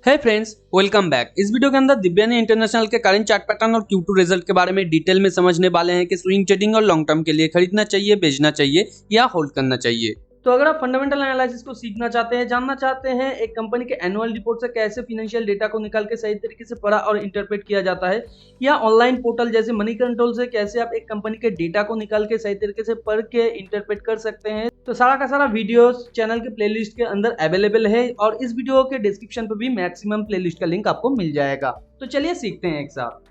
है friends, welcome back. इस video के अंदर दिव्यानी इंटरनेशनल के करंट चार्ट पैटर्न और Q2 रिजल्ट के बारे में डिटेल में समझने वाले हैं कि स्विंग ट्रेडिंग और लॉन्ग टर्म के लिए खरीदना चाहिए, बेचना चाहिए या होल्ड करना चाहिए। तो अगर आप फंडामेंटल एनालिसिस को सीखना चाहते हैं, जानना चाहते हैं एक कंपनी के एनुअल रिपोर्ट से कैसे फाइनेंशियल डेटा को निकाल के सही तरीके से पढ़ा और इंटरप्रेट किया जाता है, या ऑनलाइन पोर्टल जैसे मनी कंट्रोल से कैसे आप एक कंपनी के डेटा को निकाल के सही तरीके से पढ़ के इंटरप्रेट कर सकते हैं, तो सारा का सारा वीडियोस चैनल के प्लेलिस्ट के अंदर अवेलेबल है और इस वीडियो के डिस्क्रिप्शन पर भी मैक्सिमम प्लेलिस्ट का लिंक आपको मिल जाएगा। तो चलिए सीखते हैं एक साथ।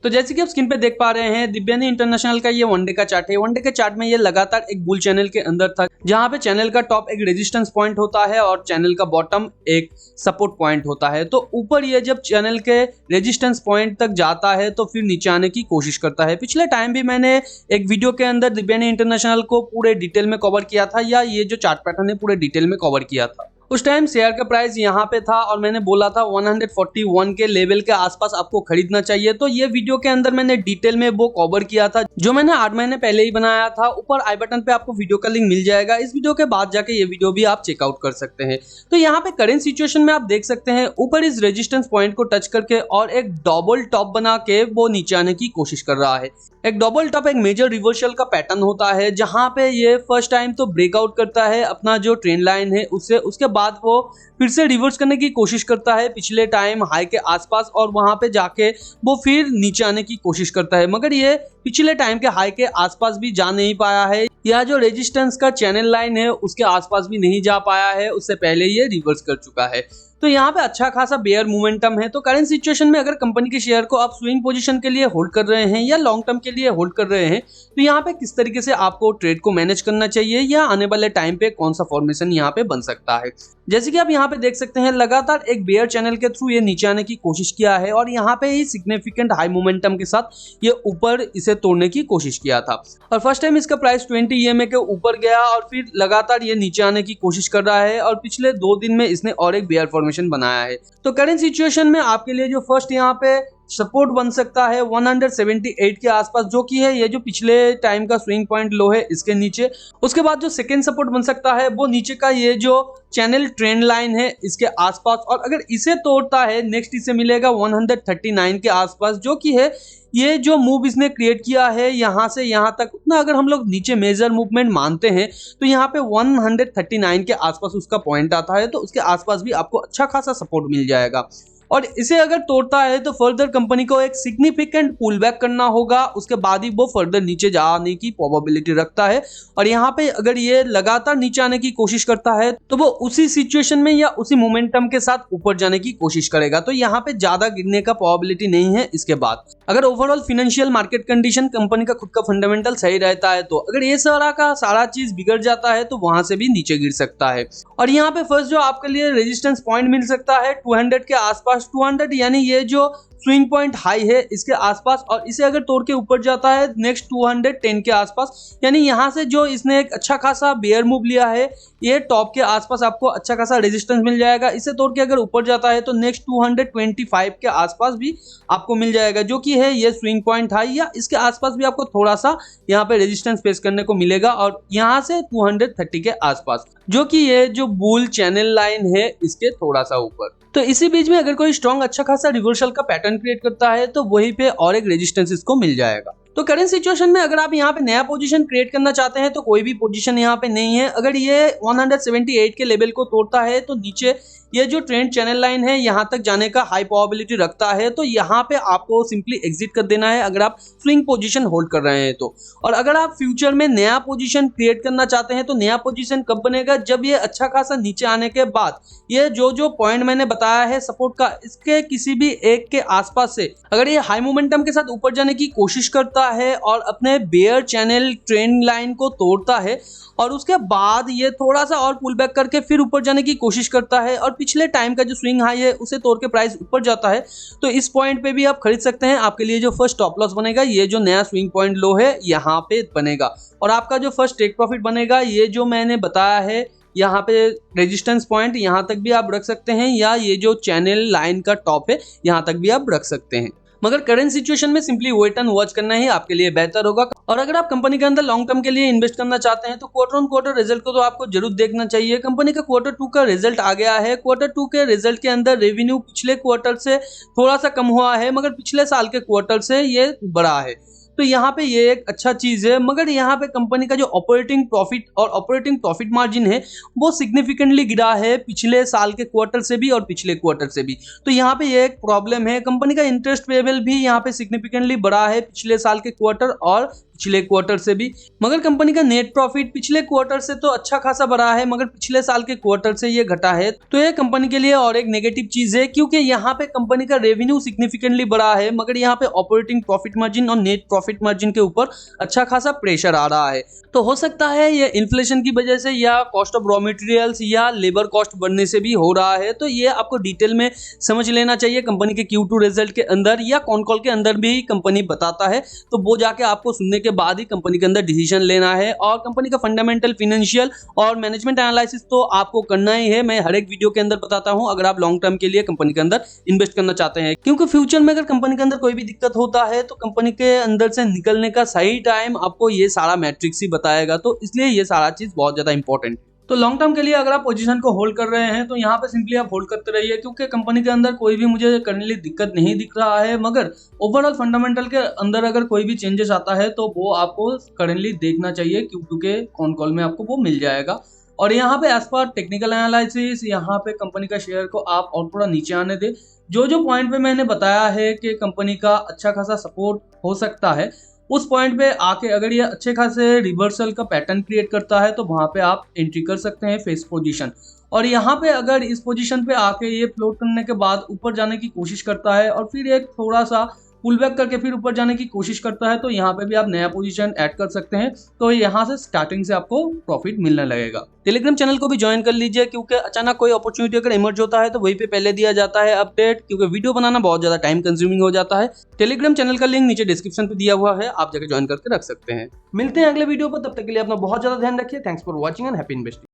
तो जैसे कि आप स्क्रीन पे देख पा रहे हैं, दिव्यानी इंटरनेशनल का ये वनडे का चार्ट है। वनडे के चार्ट में ये लगातार एक बुल चैनल के अंदर था, जहां पे चैनल का टॉप एक रेजिस्टेंस पॉइंट होता है और चैनल का बॉटम एक सपोर्ट पॉइंट होता है। तो ऊपर ये जब चैनल के रेजिस्टेंस पॉइंट तक जाता है तो फिर नीचे आने की कोशिश करता है। पिछले टाइम भी मैंने एक वीडियो के अंदर दिव्यानी इंटरनेशनल को पूरे डिटेल में कवर किया था, या ये जो चार्ट पैटर्न है पूरे डिटेल में कवर किया था। उस टाइम शेयर का प्राइस यहाँ पे था और मैंने बोला था 141 के लेवल के आसपास आपको खरीदना चाहिए। तो ये वीडियो के अंदर मैंने डिटेल में वो कवर किया था, जो मैंने 8 महीने पहले ही बनाया था। ऊपर आई बटन पे आपको वीडियो का लिंक मिल जाएगा। इस वीडियो के बाद जाके ये वीडियो भी आप चेकआउट कर सकते हैं। तो यहाँ पे करेंट सिचुएशन में आप देख सकते हैं, ऊपर इस रेजिस्टेंस पॉइंट को टच करके और एक डबल टॉप बना के वो नीचे आने की कोशिश कर रहा है। एक डबल टॉप एक मेजर रिवर्सल का पैटर्न होता है, जहां पे ये फर्स्ट टाइम तो ब्रेकआउट करता है अपना जो ट्रेंड लाइन है उससे, उसके बाद वो फिर से रिवर्स करने की कोशिश करता है पिछले टाइम हाई के आसपास और वहां पे जाके वो फिर नीचे आने की कोशिश करता है, मगर ये पिछले टाइम के हाई के आसपास भी जा नहीं पाया है, या जो रेजिस्टेंस का चैनल लाइन है उसके आसपास भी नहीं जा पाया है। उससे पहले ये रिवर्स कर चुका है। तो यहाँ पे अच्छा खासा बेयर मोमेंटम है। तो करंट सिचुएशन में अगर कंपनी के शेयर को आप स्विंग पोजीशन के लिए होल्ड कर रहे हैं या लॉन्ग टर्म के लिए होल्ड कर रहे हैं, तो यहाँ पे किस तरीके से आपको ट्रेड को मैनेज करना चाहिए या आने वाले टाइम पे कौन सा फॉर्मेशन यहाँ पे बन सकता है। जैसे कि आप यहाँ पे देख सकते हैं, लगातार एक बेयर चैनल के थ्रू ये नीचे आने की कोशिश किया है और यहाँ पे ही सिग्निफिकेंट हाई मोमेंटम के साथ ये ऊपर इसे तोड़ने की कोशिश किया था। और फर्स्ट टाइम इसका प्राइस 20 EMA के ऊपर गया और फिर लगातार ये नीचे आने की कोशिश कर रहा है और पिछले 2 दिन में इसने और एक बेयर फॉर्मेशन बनाया है। तो करंट सिचुएशन में आपके लिए जो फर्स्ट यहाँ पे सपोर्ट बन सकता है 178 के आसपास, जो कि है ये जो पिछले टाइम का स्विंग पॉइंट लो है इसके नीचे। उसके बाद जो सेकेंड सपोर्ट बन सकता है वो नीचे का ये जो चैनल ट्रेंड लाइन है इसके आसपास, और अगर इसे तोड़ता है नेक्स्ट इसे मिलेगा 139 के आसपास, जो कि है ये जो मूव इसने क्रिएट किया है यहाँ से यहाँ तक, उतना अगर हम लोग नीचे मेजर मूवमेंट मानते हैं तो यहाँ पे 139 के आसपास उसका पॉइंट आता है। तो उसके आसपास भी आपको अच्छा खासा सपोर्ट मिल जाएगा और इसे अगर तोड़ता है तो फर्दर कंपनी को एक सिग्निफिकेंट पुल बैक करना होगा, उसके बाद ही वो फर्दर नीचे जाने की प्रोबेबिलिटी रखता है। और यहाँ पे अगर ये लगातार नीचे आने की कोशिश करता है तो वो उसी सिचुएशन में या उसी मोमेंटम के साथ ऊपर जाने की कोशिश करेगा। तो यहाँ पे ज्यादा गिरने का प्रोबेबिलिटी नहीं है। इसके बाद अगर overall financial market condition, company का खुद का फंडामेंटल सही रहता है, तो अगर ये सारा का सारा चीज बिगड़ जाता है तो वहां से भी नीचे गिर सकता है। और यहाँ पे फर्स्ट जो आपके लिए रेजिस्टेंस पॉइंट मिल सकता है 200 के आसपास, 200 यानी ये जो स्विंग पॉइंट हाई है इसके आसपास, और इसे अगर तोड़ के ऊपर जाता है नेक्स्ट 210 के आसपास, यानी यहाँ से जो इसने एक अच्छा खासा बेयर मूव लिया है ये टॉप के आसपास आपको अच्छा खासा रेजिस्टेंस मिल जाएगा। इसे तोड़ के अगर ऊपर जाता है तो नेक्स्ट 225 के आसपास भी आपको मिल जाएगा, जो कि है ये स्विंग पॉइंट हाई, या इसके आसपास भी आपको थोड़ा सा यहाँ पे रेजिस्टेंस फेस करने को मिलेगा। और यहाँ से 230 के आसपास, जो कि ये जो बुल चैनल लाइन है इसके थोड़ा सा ऊपर। तो इसी बीच में अगर कोई स्ट्रॉन्ग अच्छा खासा रिवर्सल का पैटर्न क्रिएट करता है तो वहीं पे और एक रेजिस्टेंस इसको मिल जाएगा। तो करंट सिचुएशन में अगर आप यहाँ पे नया पोजीशन क्रिएट करना चाहते हैं तो कोई भी पोजीशन यहाँ पे नहीं है। अगर ये 178 के लेवल को तोड़ता है तो नीचे ये जो ट्रेंड चैनल लाइन है यहाँ तक जाने का हाई प्रोबेबिलिटी रखता है, तो यहाँ पे आपको सिंपली एग्जिट कर देना है अगर आप स्विंग पोजीशन होल्ड कर रहे हैं तो। और अगर आप फ्यूचर में नया पोजीशन क्रिएट करना चाहते हैं तो नया पोजीशन कब बनेगा, जब ये अच्छा खासा नीचे आने के बाद ये जो पॉइंट मैंने बताया है सपोर्ट का, इसके किसी भी एक के आसपास से अगर ये हाई मोमेंटम के साथ ऊपर जाने की कोशिश करता है और अपने बेयर चैनल ट्रेंड लाइन को तोड़ता है और उसके बाद ये थोड़ा सा और पुल बैक करके फिर ऊपर जाने की कोशिश करता है और पिछले टाइम का जो स्विंग हाई है उसे तोड़ के प्राइस ऊपर जाता है, तो इस पॉइंट पे भी आप खरीद सकते हैं। आपके लिए जो फर्स्ट स्टॉप लॉस बनेगा ये जो नया स्विंग पॉइंट लो है यहाँ पे बनेगा, और आपका जो फर्स्ट टेक प्रॉफिट बनेगा ये जो मैंने बताया है यहाँ पे रेजिस्टेंस पॉइंट, यहाँ तक भी आप रख सकते हैं, या ये जो चैनल लाइन का टॉप है यहाँ तक भी आप रख सकते हैं। मगर करंट सिचुएशन में सिंपली वेट एंड वॉच करना ही आपके लिए बेहतर होगा। और अगर आप कंपनी के अंदर लॉन्ग टर्म के लिए इन्वेस्ट करना चाहते हैं तो क्वार्टर ऑन क्वार्टर रिजल्ट को तो आपको जरूर देखना चाहिए। कंपनी का क्वार्टर 2 का रिजल्ट आ गया है। क्वार्टर 2 के रिजल्ट के अंदर रेवेन्यू पिछले क्वार्टर से थोड़ा सा कम हुआ है, मगर पिछले साल के क्वार्टर से ये बढ़ा है, तो यहाँ पे ये एक अच्छा चीज है। मगर यहाँ पे कंपनी का जो ऑपरेटिंग प्रॉफिट और ऑपरेटिंग प्रॉफिट मार्जिन है वो सिग्निफिकेंटली गिरा है पिछले साल के क्वार्टर से भी और पिछले क्वार्टर से भी, तो यहाँ पे ये एक प्रॉब्लम है। कंपनी का इंटरेस्ट पेबल भी यहाँ पे सिग्निफिकेंटली बढ़ा है पिछले साल के क्वार्टर और पिछले क्वार्टर से भी। मगर कंपनी का नेट प्रॉफिट पिछले क्वार्टर से तो अच्छा खासा बढ़ा है, मगर पिछले साल के क्वार्टर से ये घटा है, तो ये कंपनी के लिए और एक नेगेटिव चीज है, क्योंकि यहाँ पे कंपनी का रेवेन्यू सिग्निफिकेंटली बढ़ा है, मगर यहाँ पे ऑपरेटिंग प्रॉफिट मार्जिन और नेट प्रॉफिट मार्जिन के ऊपर अच्छा खासा प्रेशर आ रहा है। तो हो सकता है ये इन्फ्लेशन की वजह से या कॉस्ट ऑफ रॉ मटेरियल्स या लेबर कॉस्ट बढ़ने से भी हो रहा है। तो ये आपको डिटेल में समझ लेना चाहिए कंपनी के Q2 रिजल्ट के अंदर, या कॉन कॉल के अंदर भी कंपनी बताता है, तो वो जाके आपको सुनने के बाद ही कंपनी के अंदर डिसीजन लेना है। और कंपनी का फंडामेंटल, फाइनेंशियल और मैनेजमेंट एनालिसिस तो आपको करना ही है। मैं हर एक वीडियो के अंदर बताता हूं अगर आप लॉन्ग टर्म के लिए कंपनी के अंदर इन्वेस्ट करना चाहते हैं, क्योंकि फ्यूचर में अगर कंपनी के अंदर कोई भी दिक्कत होता है तो कंपनी के अंदर से निकलने का सही टाइम आपको ये सारा मैट्रिक्स ही बताएगा, तो इसलिए ये सारा चीज बहुत ज्यादा इंपॉर्टेंट है। तो लॉन्ग टर्म के लिए अगर आप पोजीशन को होल्ड कर रहे हैं तो यहाँ पे सिंपली आप होल्ड करते रहिए, क्योंकि कंपनी के अंदर कोई भी मुझे करंटली दिक्कत नहीं दिख रहा है। मगर ओवरऑल फंडामेंटल के अंदर अगर कोई भी चेंजेस आता है तो वो आपको करंटली देखना चाहिए, क्योंकि कॉन कॉल में आपको वो मिल जाएगा। और यहाँ पे एज पर टेक्निकल एनालिसिस यहाँ पे कंपनी का शेयर को आप और थोड़ा नीचे आने दे। जो जो पॉइंट पे मैंने बताया है कि कंपनी का अच्छा खासा सपोर्ट हो सकता है, उस पॉइंट पे आके अगर ये अच्छे खासे रिवर्सल का पैटर्न क्रिएट करता है तो वहां पे आप एंट्री कर सकते हैं फेस पोजीशन। और यहाँ पे अगर इस पोजीशन पे आके ये फ्लोट करने के बाद ऊपर जाने की कोशिश करता है और फिर एक थोड़ा सा पुल बैक करके फिर ऊपर जाने की कोशिश करता है, तो यहाँ पे भी आप नया पोजीशन ऐड कर सकते हैं। तो यहाँ से स्टार्टिंग से आपको प्रॉफिट मिलने लगेगा। टेलीग्राम चैनल को भी ज्वाइन कर लीजिए, क्योंकि अचानक कोई अपॉर्चुनिटी अगर इमर्ज होता है तो वहीं पे पहले दिया जाता है अपडेट, क्योंकि वीडियो बनाना बहुत ज्यादा टाइम कंज्यूमिंग हो जाता है। टेलीग्राम चैनल का लिंक नीचे डिस्क्रिप्शन पे दिया हुआ है, आप जाकर ज्वाइन करके रख सकते हैं। मिलते हैं अगले वीडियो पर, तब तक के लिए अपना बहुत ज्यादा ध्यान रखिए। Thanks for watching and happy investing.